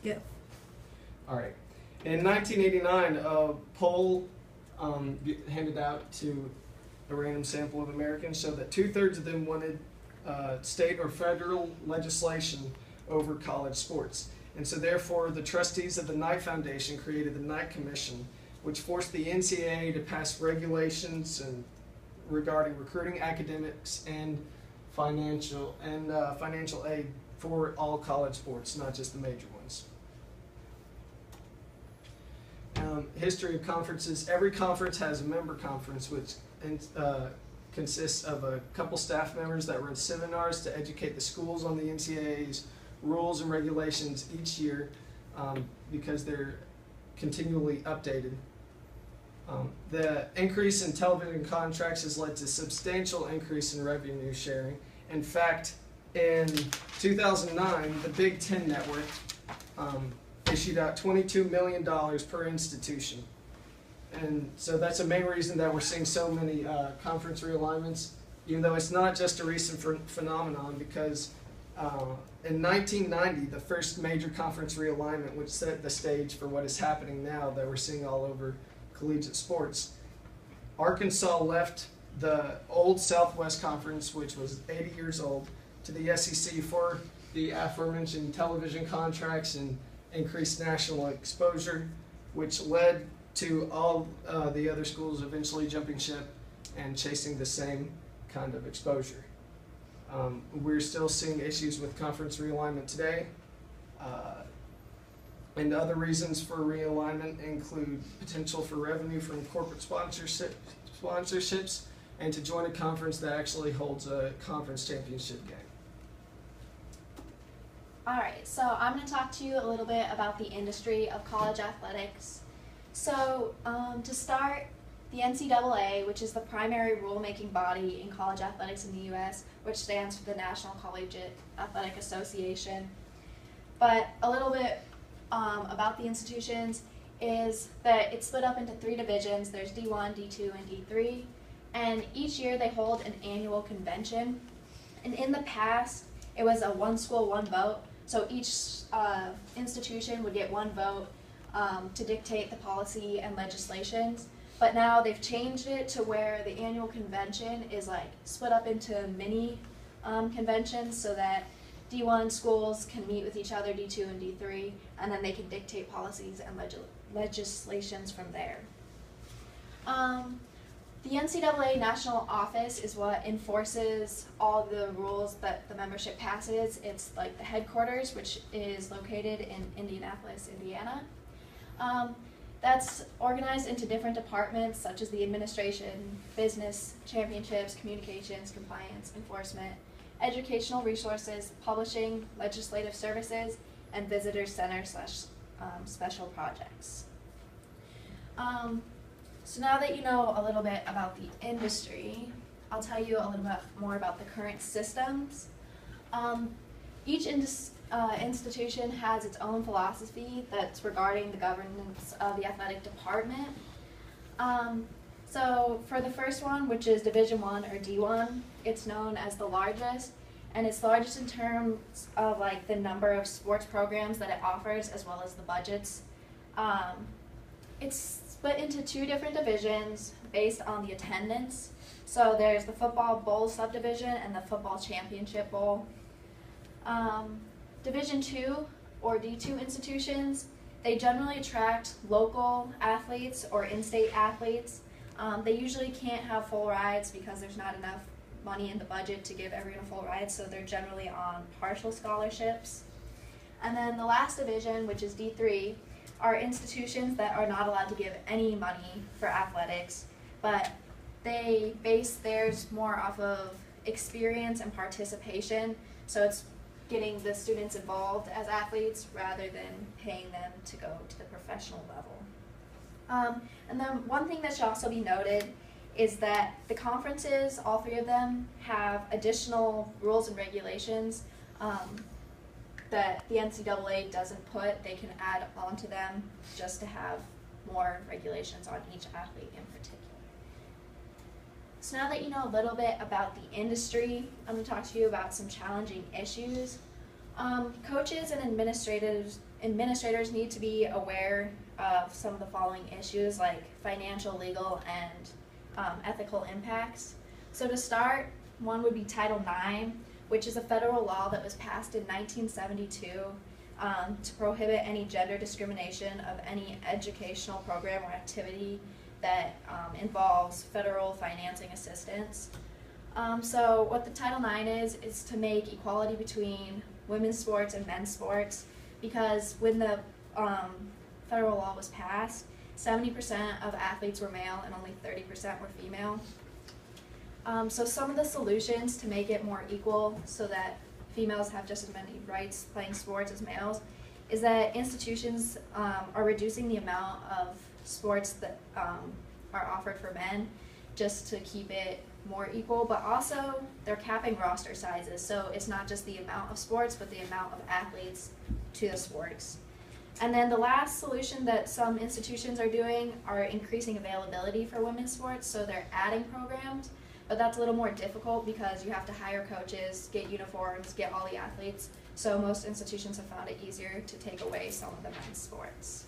Yep. All right. In 1989, a poll handed out to a random sample of Americans showed that 2/3 of them wanted state or federal legislation over college sports. And so therefore, the trustees of the Knight Foundation created the Knight Commission, which forced the NCAA to pass regulations regarding recruiting, academics, and financial aid for all college sports, not just the major ones. History of conferences. Every conference has a member conference, which consists of a couple staff members that run seminars to educate the schools on the NCAA's rules and regulations each year, because they're continually updated. The increase in television contracts has led to substantial increase in revenue sharing. In fact, in 2009, the Big Ten Network issued out $22 million per institution. And so that's the main reason that we're seeing so many conference realignments, even though it's not just a recent phenomenon, because in 1990, the first major conference realignment, which set the stage for what is happening now that we're seeing all over collegiate sports. Arkansas left the old Southwest Conference, which was 80 years old, to the SEC for the aforementioned television contracts and increased national exposure, which led to all the other schools eventually jumping ship and chasing the same kind of exposure. We're still seeing issues with conference realignment today. And other reasons for realignment include potential for revenue from corporate sponsorships and to join a conference that actually holds a conference championship game. Alright, so I'm going to talk to you a little bit about the industry of college athletics. So to start, the NCAA, which is the primary rule-making body in college athletics in the U.S., which stands for the National Collegiate Athletic Association. But a little bit about the institutions is that it's split up into 3 divisions. There's D1, D2, and D3. And each year they hold an annual convention. And in the past, it was a one school, one vote. So each institution would get one vote to dictate the policy and legislations. But now they've changed it to where the annual convention is like split up into mini conventions so that D1 schools can meet with each other, D2 and D3, and then they can dictate policies and legislations from there. The NCAA National Office is what enforces all the rules that the membership passes. It's like the headquarters, which is located in Indianapolis, Indiana. That's organized into different departments such as the administration, business, championships, communications, compliance, enforcement, educational resources, publishing, legislative services, and visitor center / special projects. So now that you know a little bit about the industry, I'll tell you a little bit more about the current systems. Each institution has its own philosophy that's regarding the governance of the athletic department. So for the first one, which is Division I or D1, it's known as the largest, and it's largest in terms of like the number of sports programs that it offers as well as the budgets. It's split into 2 different divisions based on the attendance. So there's the Football Bowl subdivision and the Football Championship Bowl. Division II or D2 institutions, they generally attract local athletes or in-state athletes. They usually can't have full rides because there's not enough money in the budget to give everyone a full ride, so they're generally on partial scholarships. And then the last division, which is D3, are institutions that are not allowed to give any money for athletics, but they base theirs more off of experience and participation, so it's getting the students involved as athletes rather than paying them to go to the professional level. And then one thing that should also be noted is that the conferences, all 3 of them, have additional rules and regulations that the NCAA doesn't put. They can add onto them just to have more regulations on each athlete in particular. So now that you know a little bit about the industry, I'm going to talk to you about some challenging issues. Coaches and administrators need to be aware of some of the following issues like financial, legal, and ethical impacts. So to start, one would be Title IX, which is a federal law that was passed in 1972 to prohibit any gender discrimination of any educational program or activity that involves federal financing assistance. So what the Title IX is to make equality between women's sports and men's sports, because when the federal law was passed, 70% of athletes were male and only 30% were female. So some of the solutions to make it more equal so that females have just as many rights playing sports as males is that institutions are reducing the amount of sports that are offered for men just to keep it more equal, but also they're capping roster sizes, so it's not just the amount of sports but the amount of athletes to the sports. And then the last solution that some institutions are doing are increasing availability for women's sports, so they're adding programs, but that's a little more difficult because you have to hire coaches, get uniforms, get all the athletes, so most institutions have found it easier to take away some of the men's sports.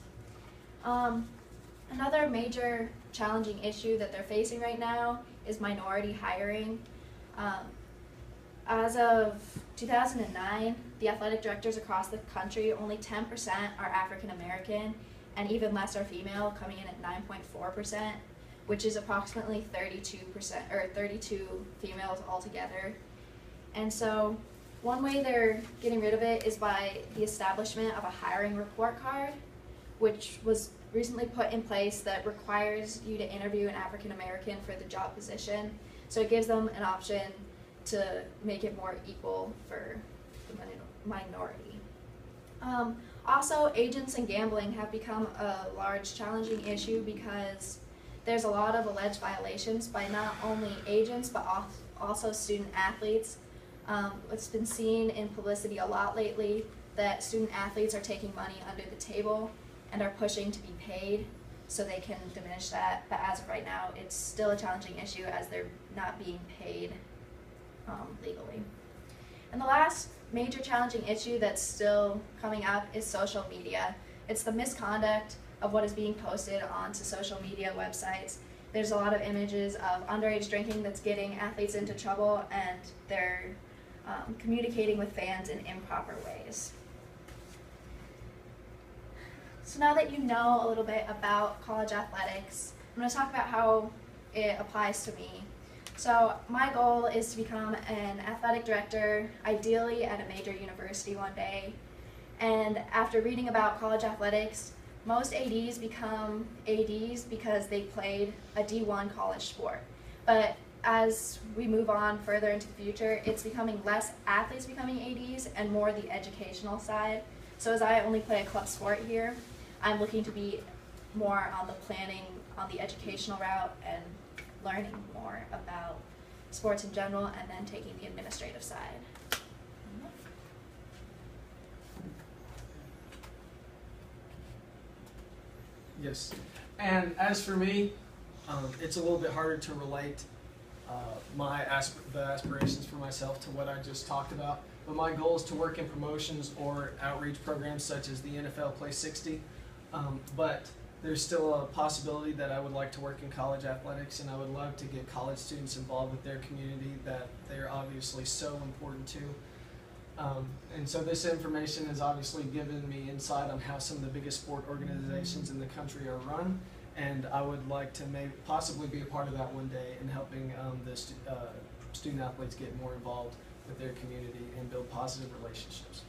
Another major challenging issue that they're facing right now is minority hiring. As of 2009, the athletic directors across the country, only 10% are African American, and even less are female, coming in at 9.4%, which is approximately 32% or 32 females altogether. And so one way they're getting rid of it is by the establishment of a hiring report card, which was recently put in place that requires you to interview an African American for the job position. So it gives them an option to make it more equal for the minority. Also, agents and gambling have become a large challenging issue because there's a lot of alleged violations by not only agents but also student athletes. It's been seen in publicity a lot lately that student athletes are taking money under the table and are pushing to be paid so they can diminish that, but as of right now it's still a challenging issue as they're not being paid legally. And the last major challenging issue that's still coming up is social media. It's the misconduct of what is being posted onto social media websites. There's a lot of images of underage drinking that's getting athletes into trouble, and they're communicating with fans in improper ways. So now that you know a little bit about college athletics, I'm going to talk about how it applies to me. So my goal is to become an athletic director, ideally at a major university one day. And after reading about college athletics, most ADs become ADs because they played a D1 college sport. But as we move on further into the future, it's becoming less athletes becoming ADs and more the educational side. So as I only play a club sport here, I'm looking to be more on the planning, on the educational route, and learning more about sports in general, and then taking the administrative side. Yes, and as for me, it's a little bit harder to relate the aspirations for myself to what I just talked about. But my goal is to work in promotions or outreach programs such as the NFL Play 60. But there's still a possibility that I would like to work in college athletics, and I would love to get college students involved with their community that they're obviously so important to. And so this information has obviously given me insight on how some of the biggest sport organizations in the country are run, and I would like to possibly be a part of that one day in helping the student athletes get more involved with their community and build positive relationships.